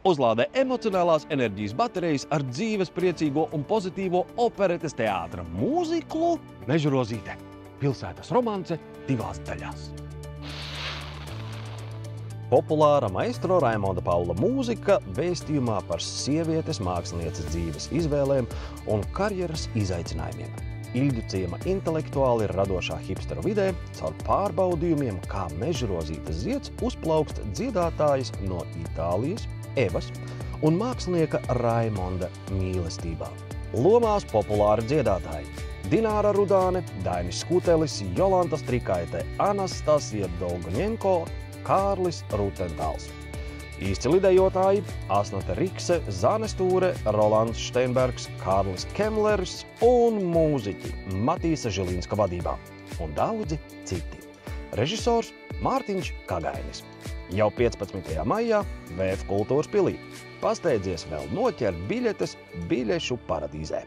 Uzlādē emocionālās enerģijas baterijas ar dzīves priecīgo un pozitīvo operetes teātra mūziklu Mežrozīte – pilsētas romance 2 daļās. Populāra maestro Raimonda Paula mūzika vēstījumā par sievietes mākslinieces dzīves izvēlēm un karjeras izaicinājumiem. Ilģu ciema intelektuāli radošā hipsteru vidē caur pārbaudījumiem, kā Mežrozītes zieds uzplaukst dziedātājas no Itālijas, Evas un mākslinieka Raimonda mīlestībā. Lomās populāri dziedātāji – Dināra Rudāne, Dainis Skutelis, Jolanta Strikaite, Anastasija Dolgoņenko, Kārlis Rutentāls. Īsti lidejotāji – Asnate Rikse, Zane Stūre, Rolands Steinbergs, Kārlis Kemleris un mūziķi Matīsa Žilinska vadībā un daudzi citi. Režisors Mārtiņš Kagainis. Jau 15. maijā VF Kultūras pilī. Pasteidzies vēl noķert biļetes Biļešu paradīzē.